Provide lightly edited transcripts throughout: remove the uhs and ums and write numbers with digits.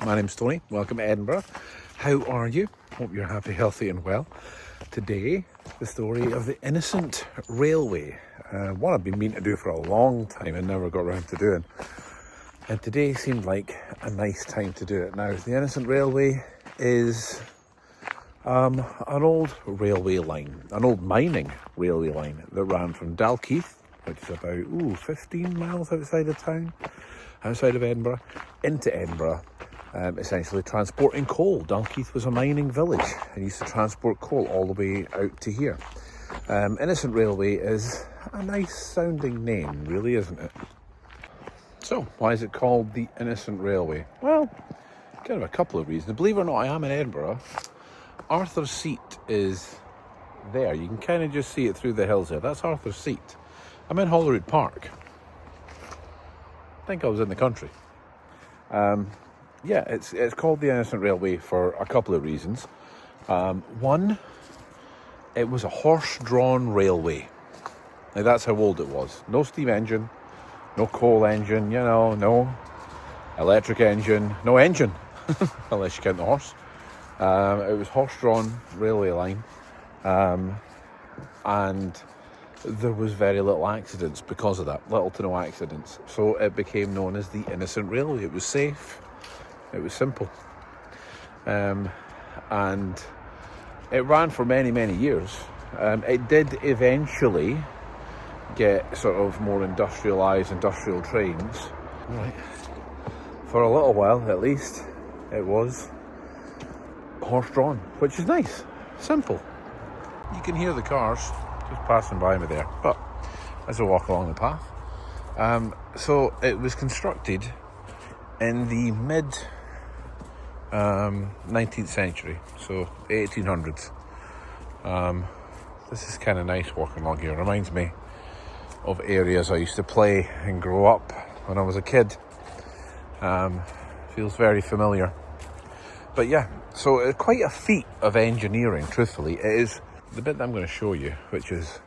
My name's Tony. Welcome to Edinburgh. How are you? Hope you're happy, healthy and well. Today, the story of the Innocent Railway. One I've been meaning to do for a long time and never got around to doing. And today seemed like a nice time to do it. Now, the Innocent Railway is an old railway line, an old mining railway line that ran from Dalkeith, which is about 15 miles outside of town, outside of Edinburgh, into Edinburgh. Essentially transporting coal. Dalkeith was a mining village and used to transport coal all the way out to here. Innocent Railway is a nice sounding name, really, isn't it? So, why is it called the Innocent Railway? Well, kind of a couple of reasons. Believe it or not, I am in Edinburgh. Arthur's Seat is there. You can kind of just see it through the hills there. That's Arthur's Seat. I'm in Holyrood Park. I think I was in the country. Yeah, it's called the Innocent Railway for a couple of reasons. One, it was a horse-drawn railway. Now, that's how old it was. No steam engine, no coal engine, no electric engine, no engine, unless you count the horse. It was horse-drawn railway line, and there was very little accidents because of that, little to no accidents. So it became known as the Innocent Railway. It was safe. It was simple, and it ran for many, many years. It did eventually get sort of more industrial trains. Right. For a little while, at least, it was horse-drawn, which is nice, simple. You can hear the cars just passing by me there, but as I walk along the path. So it was constructed in the mid 19th century, so 1800s. This is kind of nice walking along here. It reminds me of areas I used to play and grow up when I was a kid. Feels very familiar. But yeah, so it's quite a feat of engineering, truthfully. It is. The bit that I'm going to show you, which is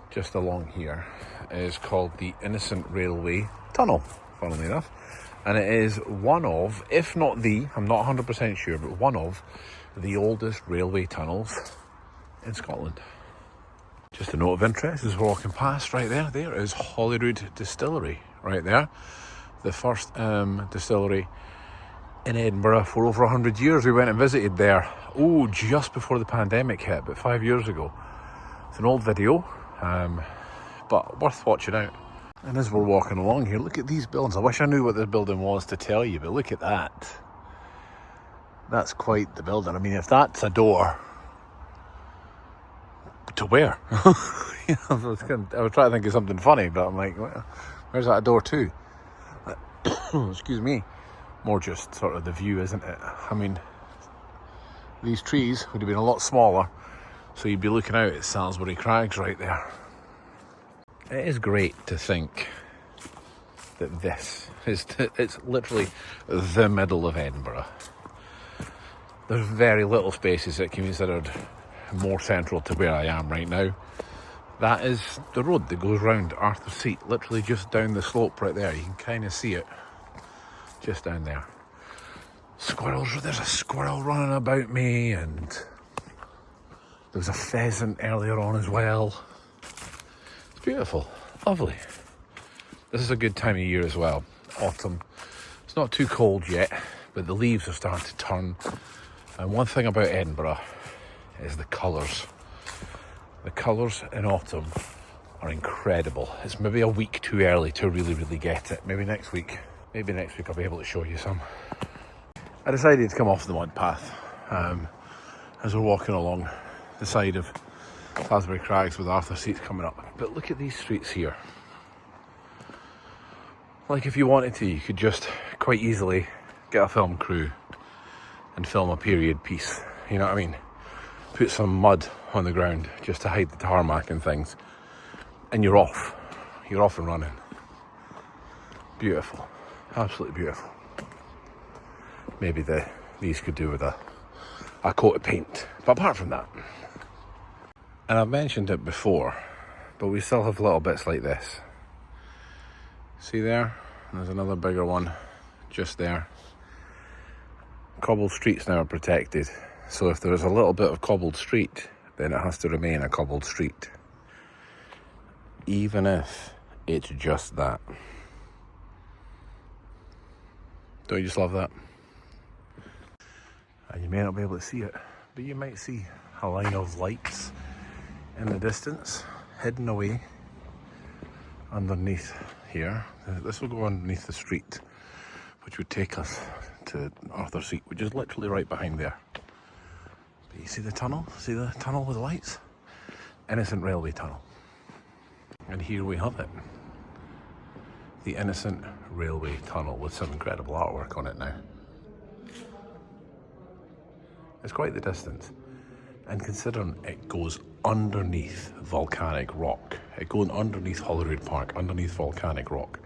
just along here, is called the Innocent Railway Tunnel, funnily enough. And it is one of, if not the, I'm not 100% sure, but one of the oldest railway tunnels in Scotland. Just a note of interest as we're walking past, right there is Holyrood Distillery, right there. The first distillery in Edinburgh for over 100 years. We went and visited there, just before the pandemic hit, about 5 years ago. It's an old video, but worth watching out. And as we're walking along here, look at these buildings. I wish I knew what this building was to tell you, but look at that. That's quite the building. I mean, if that's a door, to where? I was trying to think of something funny, but I'm like, where's that a door to? Excuse me. More just sort of the view, isn't it? I mean, these trees would have been a lot smaller, so you'd be looking out at Salisbury Crags right there. It is great to think that it's literally the middle of Edinburgh. There's very little spaces that can be considered more central to where I am right now. That is the road that goes round Arthur's Seat, literally just down the slope right there. You can kind of see it just down there. Squirrels, there's a squirrel running about me, and there was a pheasant earlier on as well. It's beautiful, lovely. This is a good time of year as well, autumn. It's not too cold yet, but the leaves are starting to turn. And one thing about Edinburgh is the colours. The colours in autumn are incredible. It's maybe a week too early to really, really get it. Maybe next week I'll be able to show you some. I decided to come off the mud path as we're walking along the side of Salisbury Crags with Arthur's Seats coming up. But look at these streets here. Like, if you wanted to, you could just quite easily get a film crew and film a period piece. You know what I mean? Put some mud on the ground just to hide the tarmac and things, and you're off. You're off and running. Beautiful. Absolutely beautiful. Maybe these could do with a coat of paint. But apart from that, and I've mentioned it before, but we still have little bits like this. See there? There's another bigger one just there. cobbled streets now are protected. So if there's a little bit of cobbled street, then it has to remain a cobbled street. Even if it's just that. Don't you just love that? And you may not be able to see it, but you might see a line of lights in the distance, hidden away underneath here. This will go underneath the street, which would take us to Arthur's Seat, which is literally right behind there. But you see the tunnel? See the tunnel with the lights? Innocent Railway Tunnel. And here we have it. The Innocent Railway Tunnel with some incredible artwork on it now. It's quite the distance. And considering it goes underneath volcanic rock, it goes underneath Holyrood Park, underneath volcanic rock.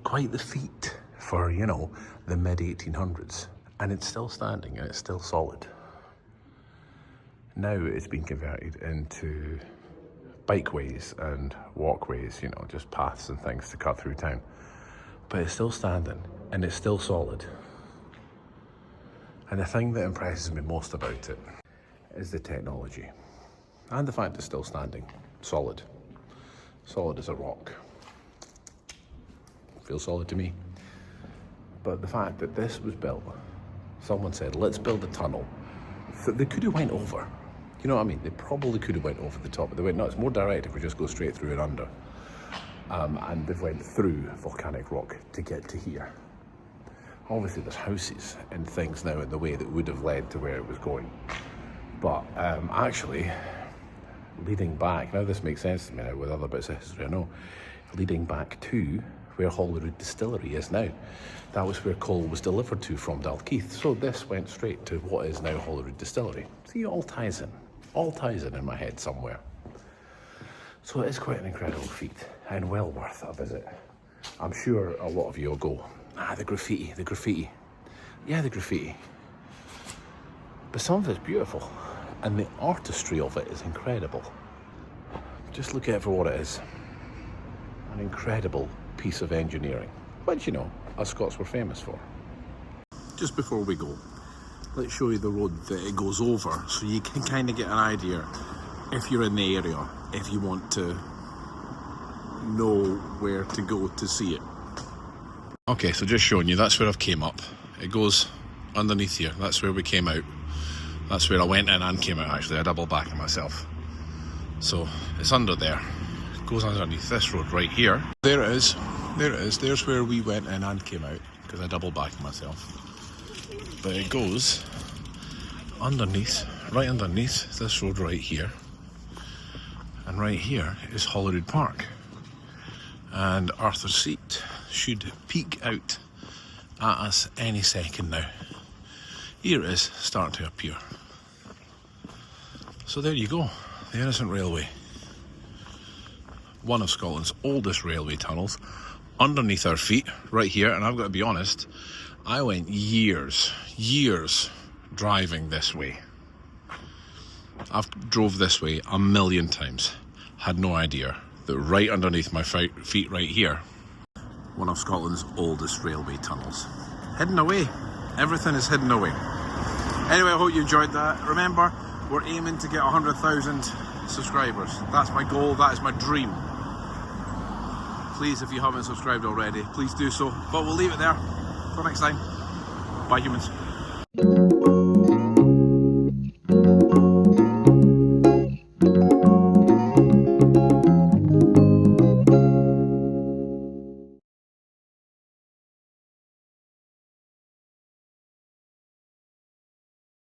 Quite the feat for, you know, the mid-1800s. And it's still standing and it's still solid. Now it's been converted into bikeways and walkways, you know, just paths and things to cut through town. But it's still standing and it's still solid. And the thing that impresses me most about it is the technology. And the fact it's still standing, solid. Solid as a rock. Feels solid to me. But the fact that this was built, someone said, let's build a tunnel. They could have went over. You know what I mean? They probably could have went over the top, but they went, no, it's more direct if we just go straight through and under. And they've went through volcanic rock to get to here. Obviously there's houses and things now in the way that would have led to where it was going. But actually, leading back, now this makes sense to me now with other bits of history I know, leading back to where Holyrood Distillery is now. That was where coal was delivered to from Dalkeith. So this went straight to what is now Holyrood Distillery. See, it all ties in my head somewhere. So it is quite an incredible feat and well worth a visit. I'm sure a lot of you will go, the graffiti. Yeah, the graffiti. But some of it's beautiful and the artistry of it is incredible. Just look at it for what it is. An incredible piece of engineering, which, you know, us Scots were famous for. Just before we go, let's show you the road that it goes over so you can kind of get an idea if you're in the area, if you want to know where to go to see it. Okay, so just showing you, that's where I've came up. It goes underneath here, that's where we came out. That's where I went in and came out actually, I double backed myself. So it's under there, it goes underneath this road right here. There it is, there's where we went in and came out, because I double backed myself. But it goes underneath, right underneath this road right here. And right here is Holyrood Park. And Arthur's Seat should peek out at us any second now. Here it is, starting to appear. So there you go, the Innocent Railway. One of Scotland's oldest railway tunnels, underneath our feet, right here. And I've got to be honest, I went years driving this way. I've drove this way a million times. Had no idea that right underneath my feet right here, one of Scotland's oldest railway tunnels. Hidden away. Everything is hidden away. Anyway, I hope you enjoyed that. Remember, we're aiming to get 100,000 subscribers. That's my goal, that is my dream. Please, if you haven't subscribed already, please do so. But we'll leave it there. Until next time. Bye, humans.